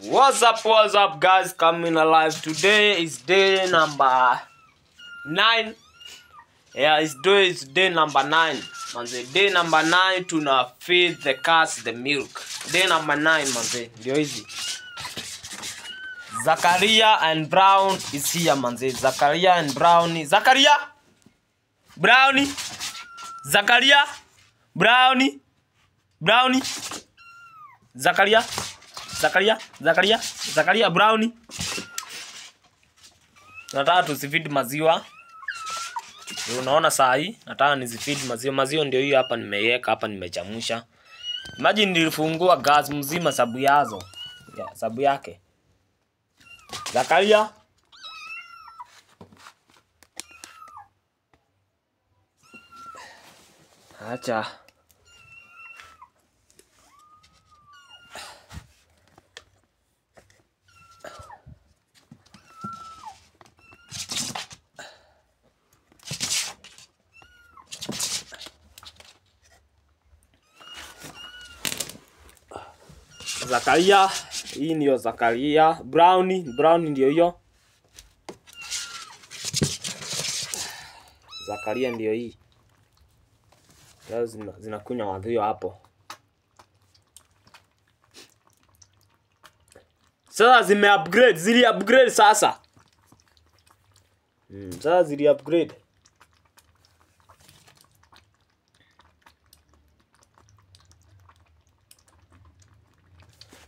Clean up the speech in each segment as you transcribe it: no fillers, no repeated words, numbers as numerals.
What's up guys, coming alive. Today is day number 9. Yeah, it's day number 9. Manze, day number 9 tuna feed the cats the milk. Day number 9 manze, ndio hizi. Zakaria and Brown is here manze. Zakaria and Brownie. Zakaria! Brownie! Zakaria! Brownie! Brownie! Zakaria! Zakaria Brownie. Nataka tusifeed maziwa. Unaona saa hii nataka nizifeed maziwa. Maziwa ndio hiyo hapa nimeiweka hapa nimechamusha. Imagine nilifungua gas mzima sabu yazo. Yeah, sabu yake. Zakaria. Acha. Zakaria, hii ndio Zakaria. Brownie ndio hiyo. Zakaria ndio hii. Leo zinakunywa wadhio hapo. Sasa zili upgrade sasa. Sasa zili upgrade.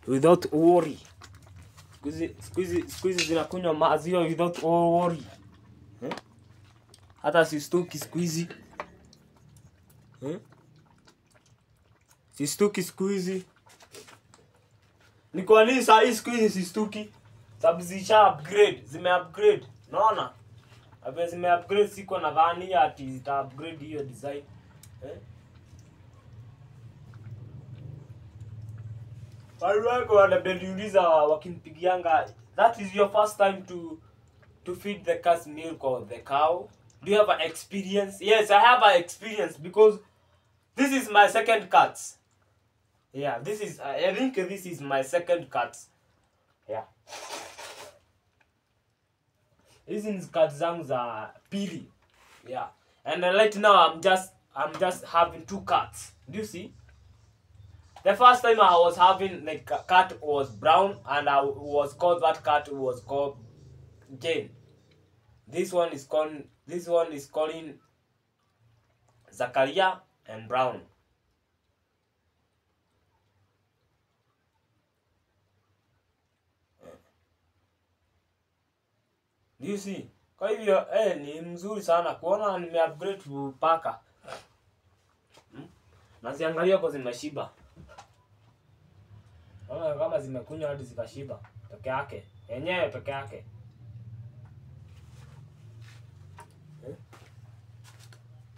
Without worry. Squeeze zinakunywa maziwa without worry. Hata sistuki squeeze. Sistuki squeeze. Ni kwa nini saa hii squeeze sistuki? Sababu zime upgrade. Unaona? Hapo zime upgrade, siko nadhani ati zita upgrade hiyo design. Wako wanabendiuliza wakinipigianga, that is your first time to feed the cat's milk or the cow? Do you have an experience? Yes, I have an experience because this is my second cat. Yeah, I think this is my second cat. Yeah. This is cat zangu za pili. Yeah. And right now I'm just having 2 cats. Do you see? The first time I was having like a cat was Brown, and that cat was called Jane. This one is calling Zakaria and Brown. Do you see? Kwa hivyo ni mzuri sana kuona nime-upgrade paka. Naziangalia kwa zimeshiba. Kama zimekunywa hadi zikashiba peke yake. Yenyewe peke yake.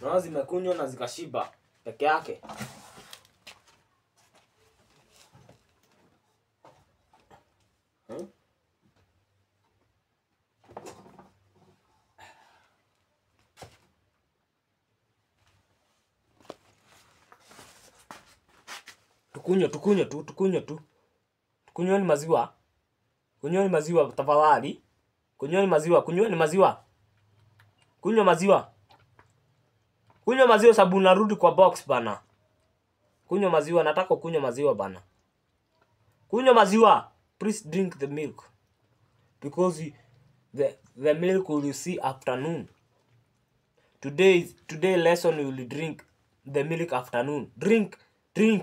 Na zimekunywa na zikashiba peke yake. Tukunywe tu. Kunyweni maziwa. Kunyweni maziwa tafadhali. Kunyweni maziwa. Kunywa maziwa sababu narudi kwa box bana. Kunywa maziwa, nataka kunywa maziwa bana. Kunywa maziwa. Please drink the milk. Because the milk will you see afternoon. Today lesson you will drink the milk afternoon. Drink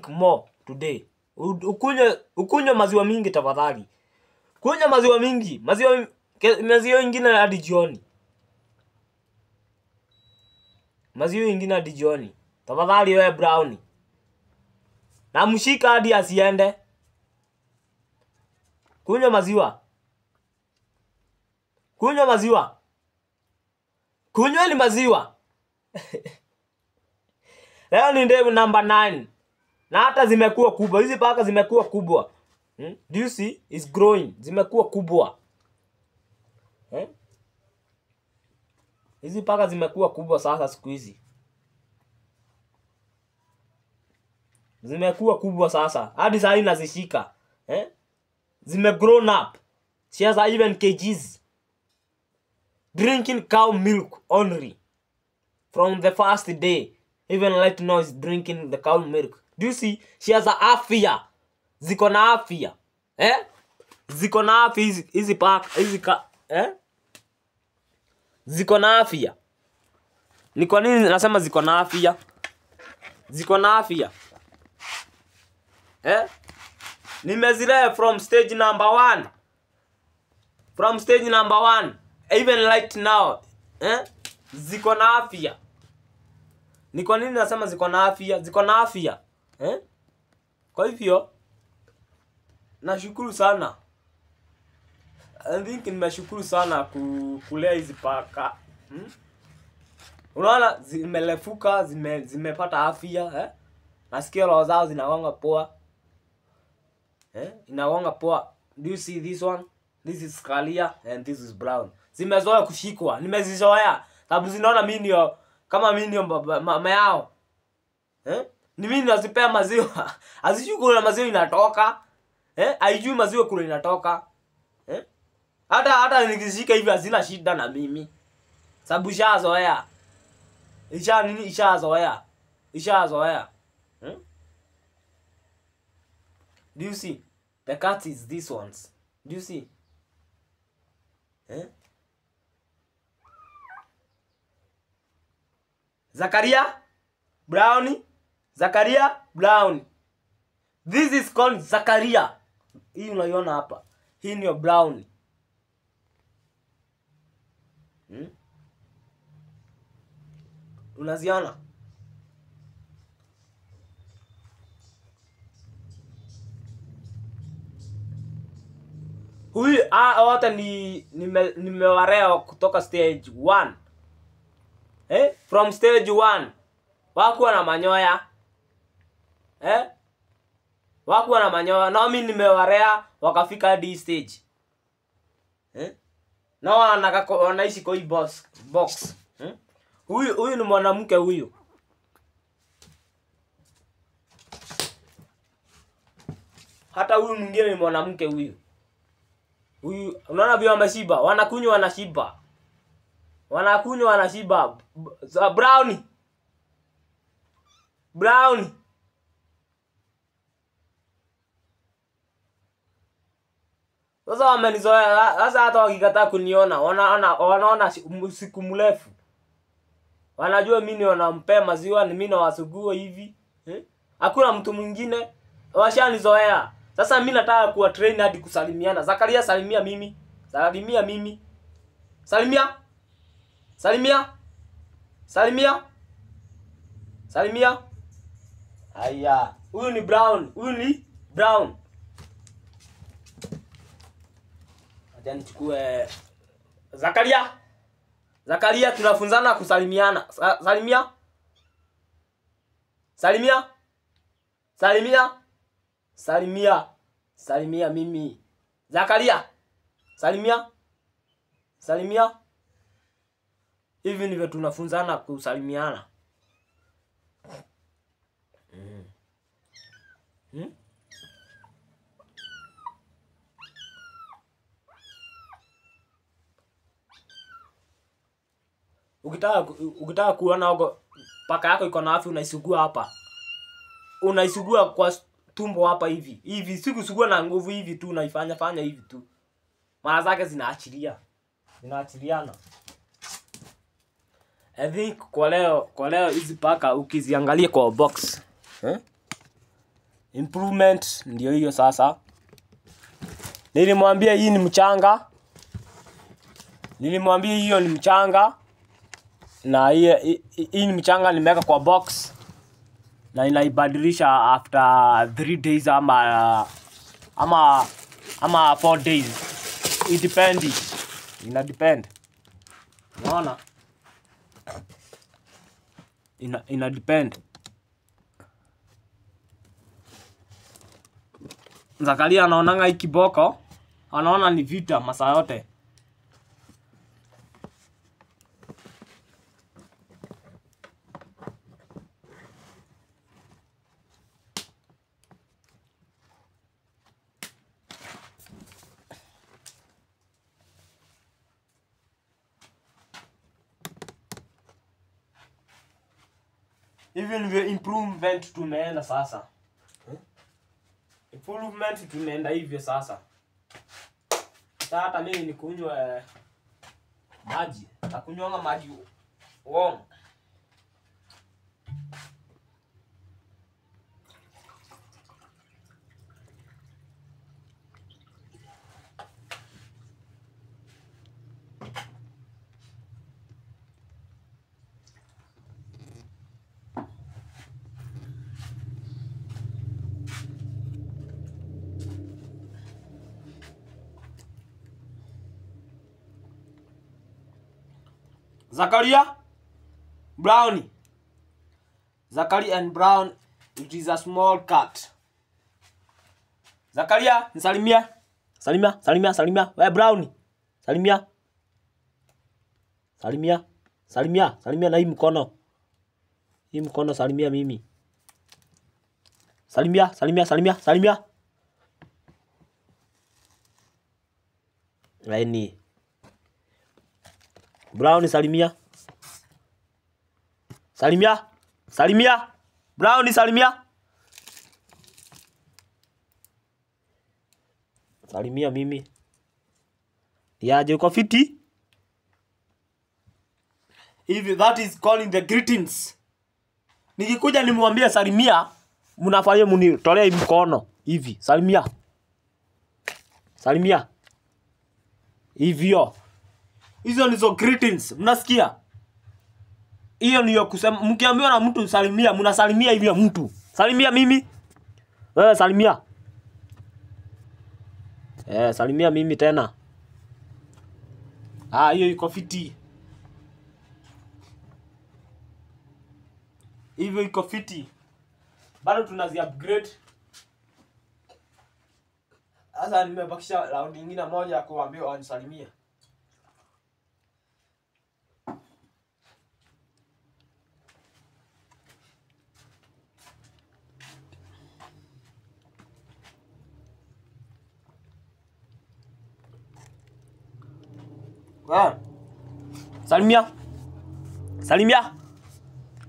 more today. Ukunywe maziwa mingi tafadhali. Kunywa maziwa mingi. Maziwa ingine hadi jioni. Maziwa ingine hadi jioni. Tafadhali wewe Brownie. Na mshika hadi asiende. Kunywa maziwa. Kunyweni maziwa. Leo ni day number 9. Na hata zimekuwa kubwa. Hizi paka zimekuwa kubwa. Do you see? It's growing. Zimekuwa kubwa. Hizi paka zimekuwa kubwa sasa siku hizi. Zimekuwa kubwa sasa. Hadi saa hii nazishika. zime grown up. She has even kgs. Drinking cow milk only. From the first day. Even right now is drinking the cow milk. Do you see? She has a afya. Ziko na afya. Ziko na afya hizi pack. Ziko na afya. Ni kwa nini nasema ziko na afya? Ziko na afya. Nimezilea from stage number 1. From stage number 1. Even right now. Ziko na afya. Ni kwa nini nasema ziko na afya? Ziko na afya. Kwa hivyo nashukuru sana. I think nimeshukuru sana kulea hizi paka. Unaona zimelefuka, zimepata afya, Nasikia roho zao zinagonga poa. Inagonga poa. Do you see this one? This is Kalia and this is Brown. Zimezoea kushikwa. Nimezizoea. Sababu zinaona mimi ndio kama mimi ndio mama yao. Ni mimi nazipea maziwa. Azijui kule maziwa inatoka. Haijui maziwa kule inatoka. Hata nikizishika hivi hazina shida na mimi. Sababu ishazoea. Ishazoea. Do you see? The cat is these ones. Do you see? Zakaria Brown. Zakaria Brown. This is called Zakaria. Hii unaiona hapa. Hii ni Brown. Unaziona? Huyu wote nimewarea kutoka stage 1. From stage 1 wakuwa na manyoya. Wakuwa na manyoya. Na mimi nimewarea wakafika hadi stage. Na wanaishi kwa hii box. Huyu ni mwanamke huyu. Hata huyu mwingine ni mwanamke huyu. Huyu unaona vile wameshiba, wanakunywa wanashiba. Wanakunywa wanashiba. Brown. Sasa wamenizoea. Sasa hata wakikataa kuniona, wanaona siku mrefu. Wanajua mimi wanampea maziwa, ni mimi nawasugua hivi. Hakuna mtu mwingine. Washanizoea. Sasa mimi nataka kuwa train hadi kusalimiana. Zakaria salimia mimi. Salimia mimi. Salimia. Haya. Huyu ni Brown. Acha nichukue Zakaria tunafunzana kusalimiana. Salimia mimi. Zakaria. Salimia. Hivi ndivyo tunafunzana kusalimiana. Ukitaka kuona huko paka yako iko na afya unaisugua hapa. Unaisugua kwa tumbo hapa hivi. Hivi sikusugua na nguvu hivi tu fanya hivi tu. Mara zake zinaachiliana. I think kwa leo hizi paka ukiziangalia kwa box. Improvement ndio hiyo sasa. Nilimwambia hii ni mchanga. Hiyo ni mchanga. Na hii ni mchanga nimeweka kwa box. Na inaibadilisha after 3 days ama 4 days. It depends. Ina depend. Unaona? Ina depend. Zakaria anaonanga hii kiboko, anaona ni vita masaa yote. Even the improvement tumeenda sasa. Improvement tumeenda hivyo sasa. Hata mimi nikunywa maji. Nakunywa maji warm. Zakaria Brownie. Zakaria and Brown, it is a small cat. Zakaria, nisalimia. Salimia. We Brownie. Salimia. Salimia na hii mkono. Hii mkono salimia mimi. Salimia. Laini. Brown salimia. Brown salimia. Salimia mimi. Yaje uko fiti? If that is calling the greetings. Nikikuja nimwambie salimia, mnafanya mnitolea mkono hivi. Salimia. Hivyo. Hizo ndizo greetings. Mnasikia? Hiyo niyo kusema mkiambiwa na mtu salimia, mnasalimia hivyo mtu. Salimia mimi. Wewe salimia. Salimia mimi tena. Hiyo iko fiti. Hivyo iko fiti. Bado tunazi upgrade. Sasa nimebakisha round nyingine moja kuambia wanisalimia.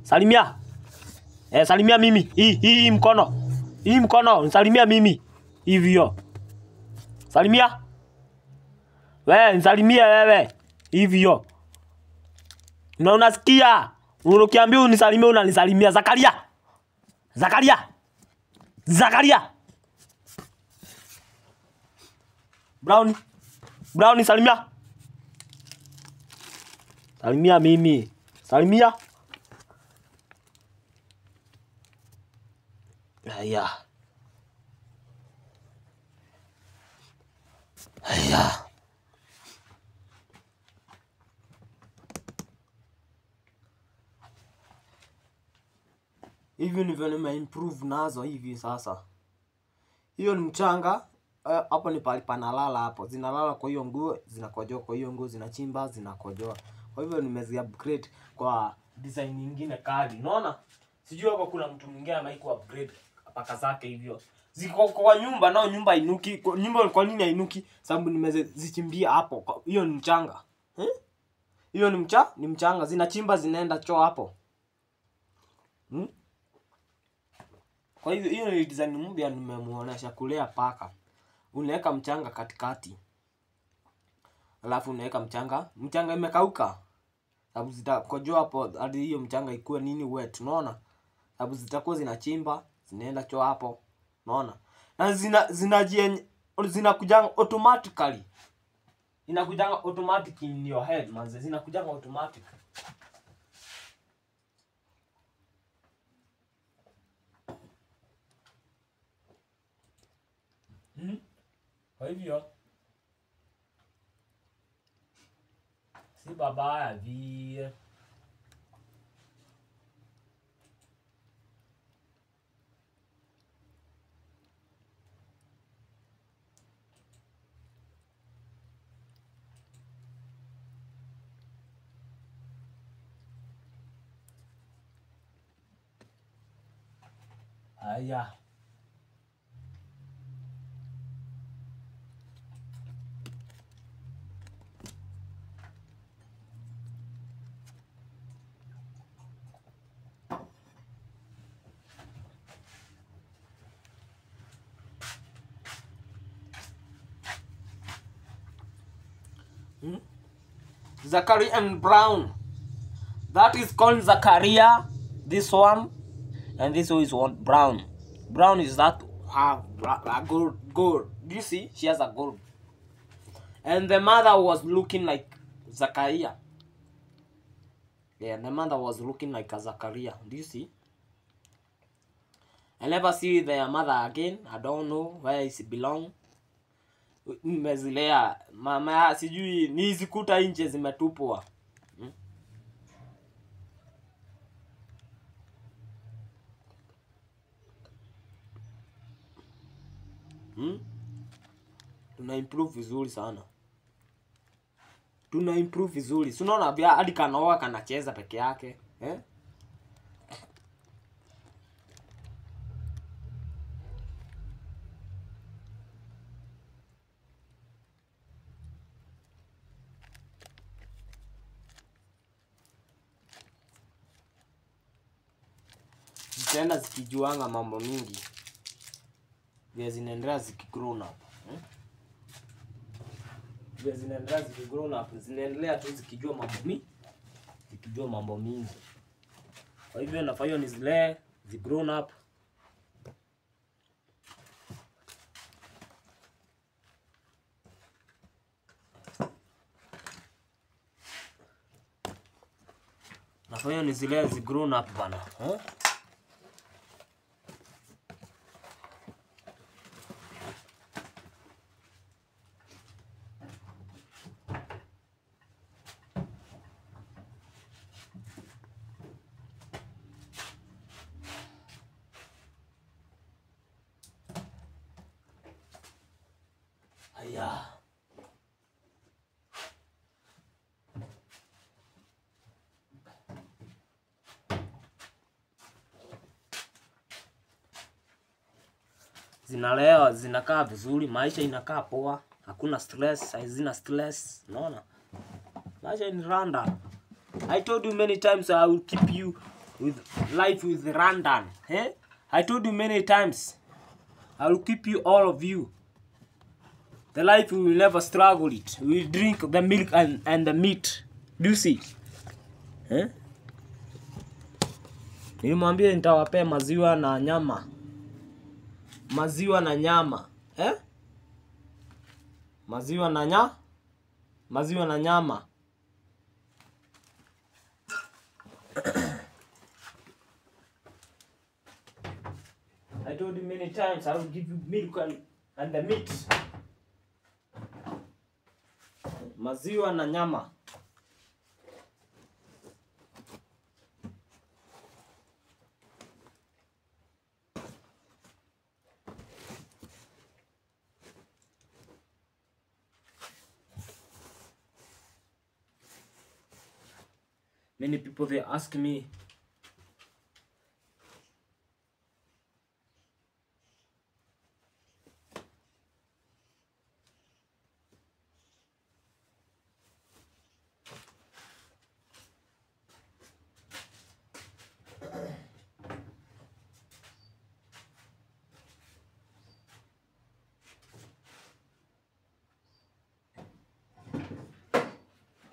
Salimia. Salimia mimi. Hii mkono. Nisalimia mimi. Hivyo. Salimia. Nisalimia wewe. Hivyo. Na unasikia? Ukiambiwa unisalimie unanisalimia. Zakaria. Brown salimia. Salimia mimi. Salimia. Haya. Hivi ndivyo nimeimprove nazo hivi sasa. Hiyo ni mchanga. Hapo ni pali panalala hapo. Zinalala kwa hiyo nguo, zinakojoa kwa hiyo nguo, zinachimba, zinakojoa. Kwa hivyo nimezi upgrade kwa design nyingine kali. Unaona? Sijui hapo kuna mtu mwingine anaiku upgrade paka zake hivyo. Ziko kwa nyumba nao nyumba inuki. Nyumba kwa nini hainuki? Sababu nimezichimbia hapo. Hiyo ni mchanga. Hiyo ni mchanga. Zinachimba zinaenda choo hapo. Kwa hivyo hiyo ni design mpya nimemuonesha kulea paka. Unaweka mchanga katikati. Alafu unaweka mchanga imekauka. Sababu zitakojoa hapo hadi hiyo mchanga ikuwe nini wet, unaona? Sababu zitakuwa zinachimba, zinaenda choo hapo, unaona? Na zinakujanga automatically. Inakujanga automatic in your head, manze. Zinakujanga automatic. Kwa hivyo si babaya vile. Haya. Zachariah and Brown. That is called Zachariah, this one, and this one is one Brown. Brown is that have a gold. Do you see? She has a gold. And the mother was looking like Zachariah. Yeah, the mother was looking like a Zachariah. Do you see? I never see their mother again. I don't know where it belong. Nimezilea mama sijui nizikuta nje zimetupwa. Tuna improve vizuri sana. Tuna improve vizuri. Si unaona bia hadi kanaoa kanacheza peke yake, Zitaenda zikijuanga mambo mingi. Vya zinaendelea zikigrown up. Vya zinaendelea zikigrown up, zinaendelea tu zikijua mambo mingi. Kwa hivyo nafanya ni zile zigrown up. Nafanya ni zile zigrown up bana, Aya. Zinalewa, zinakaa vizuri, maisha inakaa poa, hakuna stress, hazina stress, unaona? Maisha ni random. I told you many times I will keep you with life with random, I told you many times I will keep you, all of you. The life we will never struggle it. We will drink the milk and the meat. Do you see? Nilimwambia nitawapea maziwa na nyama. Maziwa na nyama. Maziwa na nyama. I told you many times I will give you milk and the meat. Maziwa na nyama. Many people they ask me,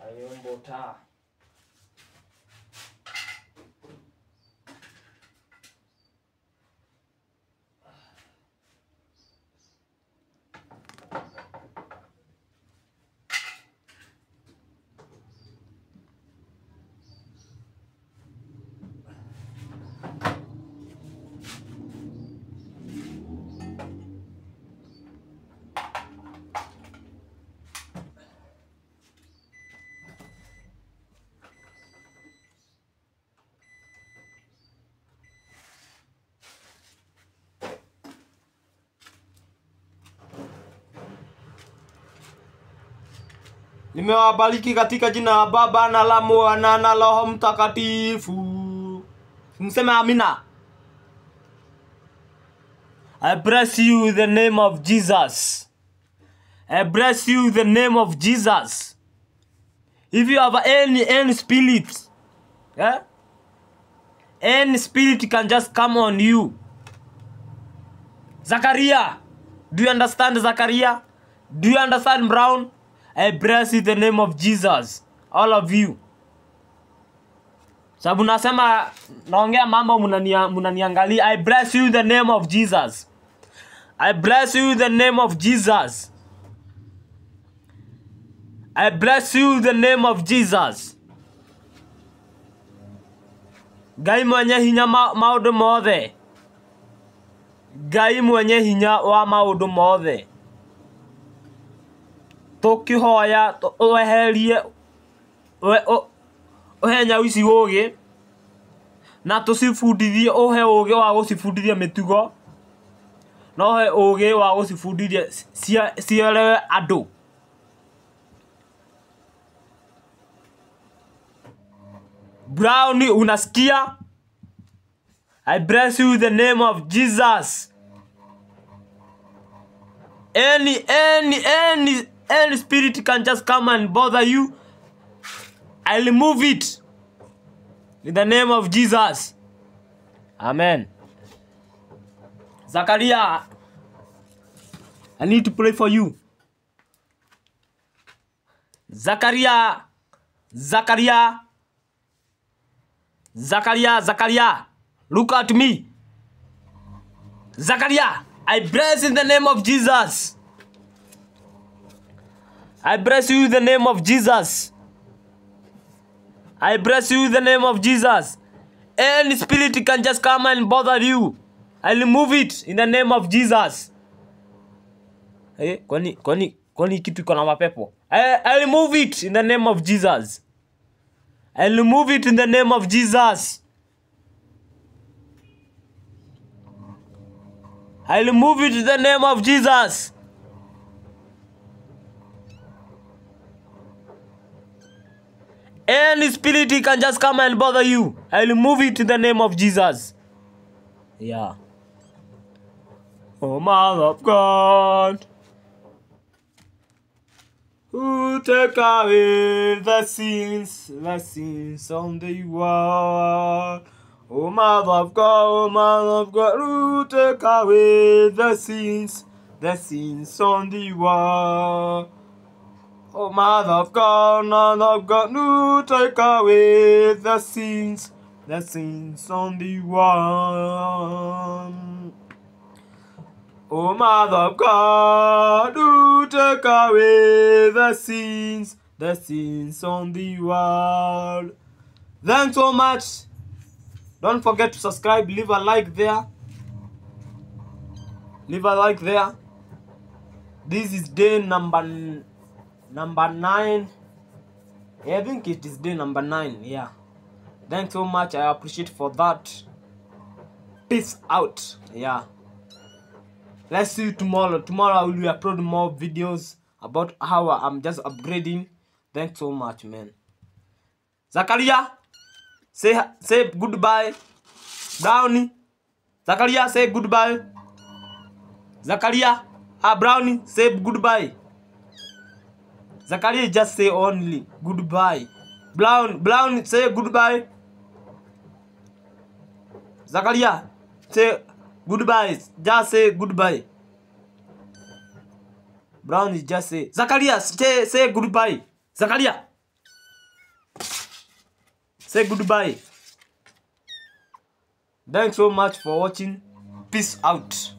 Ayombota. Nimewabariki katika jina la Baba na la Mwana na Roho Mtakatifu. Mseme amina. I bless you in the name of Jesus. I bless you in the name of Jesus. If you have any spirit, any spirit can just come on you. Zachariah, do you understand Zachariah? Do you understand Brown? I bless you in the name of Jesus. All of you. Sababu nasema naongea mambo mnaniangalia. I bless you in the name of Jesus. I bless you in the name of Jesus. I bless you in the name of Jesus. Ngai mwenye hinya maundu mothe. Ngai mwenye hinya wa maundu mothe. Tukihoya weherie ohenya ici ugi na tucibundithie uhe ugi wa gucibundithia mitugo no he ugi wa gucibundithia cielewe andu. Brownie, unasikia? I bless you in the name of Jesus. Any spirit can just come and bother you. I remove it in the name of Jesus. Amen. Zachariah, I need to pray for you. Zachariah, look at me. Zachariah, I bless in the name of Jesus. I bless you in the name of Jesus. I bless you in the name of Jesus. Any spirit can just come and bother you. I remove it in the name of Jesus. Kwani kitu iko na mapepo. I remove it in the name of Jesus. I remove it in the name of Jesus. I remove it in the name of Jesus. Any spirit can just come and bother you. I remove it in the name of Jesus. Yeah. Oh, Mother of God, who take away the sins on the world. Oh, Mother of God, who take away the sins on the world. Oh, Mother of God, who take away the sins on the world. Oh, Mother of God, who take away the sins on the world. Thanks so much. Don't forget to subscribe, leave a like there. Leave a like there. This is day number 9. Yeah, I think it is day number 9. Yeah. Thanks so much. I appreciate for that. Peace out. Yeah. Let's see you tomorrow. Tomorrow I will upload more videos about how I'm just upgrading. Thanks so much, man. Zachariah, say goodbye. Brownie. Zachariah, say goodbye. Zachariah, Brownie, say goodbye. Zachariah just say only goodbye. Brown, say goodbye. Zachariah, say goodbye. Just say goodbye. Brown is just say. Zachariah, say goodbye. Zachariah, say goodbye. Thanks so much for watching. Peace out.